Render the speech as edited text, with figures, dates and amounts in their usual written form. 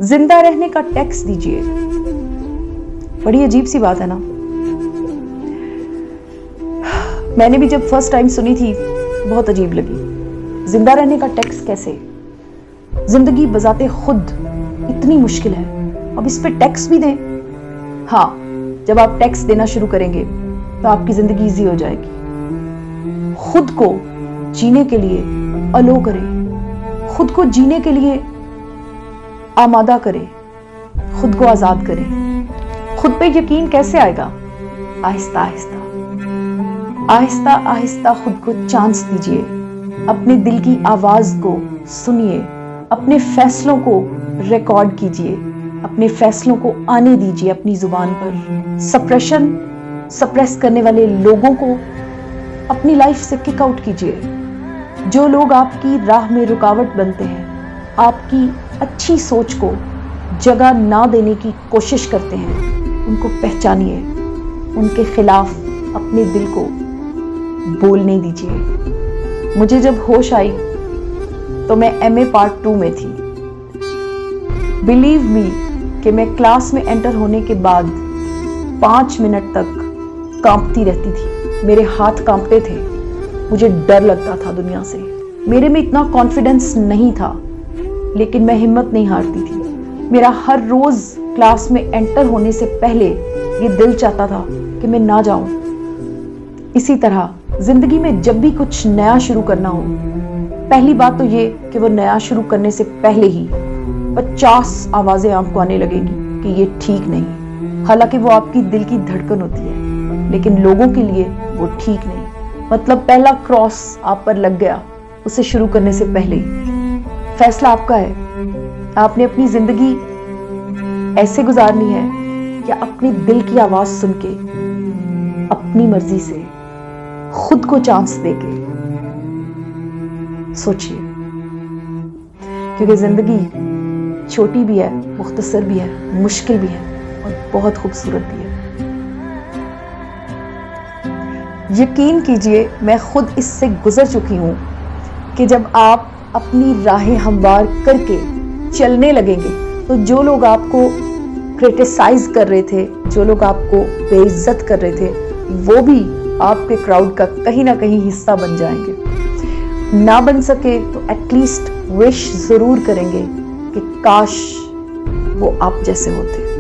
जिंदा रहने का टैक्स दीजिए। बड़ी अजीब सी बात है ना। मैंने भी जब फर्स्ट टाइम सुनी थी बहुत अजीब लगी। जिंदा रहने का टैक्स कैसे? जिंदगी बजाते खुद इतनी मुश्किल है, अब इस पे टैक्स भी दें? हाँ, जब आप टैक्स देना शुरू करेंगे तो आपकी जिंदगी इजी हो जाएगी। खुद को जीने के लिए अलो करें, खुद को जीने के लिए आमादा करें, खुद को आजाद करें। खुद पे यकीन कैसे आएगा? आहिस्ता आहिस्ता आहिस्ता आहिस्ता खुद को चांस दीजिए। अपने दिल की आवाज को सुनिए, अपने फैसलों को रिकॉर्ड कीजिए, अपने फैसलों को आने दीजिए अपनी जुबान पर। सप्रेस करने वाले लोगों को अपनी लाइफ से किक आउट कीजिए। जो लोग आपकी राह में रुकावट बनते हैं, आपकी अच्छी सोच को जगह ना देने की कोशिश करते हैं, उनको पहचानिए, उनके खिलाफ अपने दिल को बोलने दीजिए। मुझे जब होश आई तो मैं MA पार्ट 2 में थी। बिलीव मी कि मैं क्लास में एंटर होने के बाद 5 मिनट तक कांपती रहती थी। मेरे हाथ कांपते थे, मुझे डर लगता था दुनिया से। मेरे में इतना कॉन्फिडेंस नहीं था, लेकिन मैं हिम्मत नहीं हारती थी। मेरा हर रोज क्लास में एंटर होने से पहले ये दिल चाहता था कि मैं ना जाऊं। इसी तरह जिंदगी में जब भी कुछ नया शुरू करना हो, पहली बात तो ये कि वो नया शुरू करने से पहले ही 50 आवाजें आपको आने लगेंगी कि ये ठीक नहीं। हालांकि वो आपकी दिल की धड़कन होती है, लेकिन लोगों के लिए वो ठीक नहीं। मतलब पहला क्रॉस आप पर लग गया उसे शुरू करने से पहले ही। फैसला आपका है। आपने अपनी जिंदगी ऐसे गुजारनी है या अपने दिल की आवाज सुन के, अपनी मर्जी से, खुद को चांस देके सोचिए। क्योंकि जिंदगी छोटी भी है, मुख्तसर भी है, मुश्किल भी है और बहुत खूबसूरत भी है। यकीन कीजिए, मैं खुद इससे गुजर चुकी हूं कि जब आप अपनी राहें हमवार करके चलने लगेंगे तो जो लोग आपको क्रिटिसाइज कर रहे थे, जो लोग आपको बेइज्जत कर रहे थे, वो भी आपके क्राउड का कहीं ना कहीं हिस्सा बन जाएंगे। ना बन सके तो एटलीस्ट विश जरूर करेंगे कि काश वो आप जैसे होते।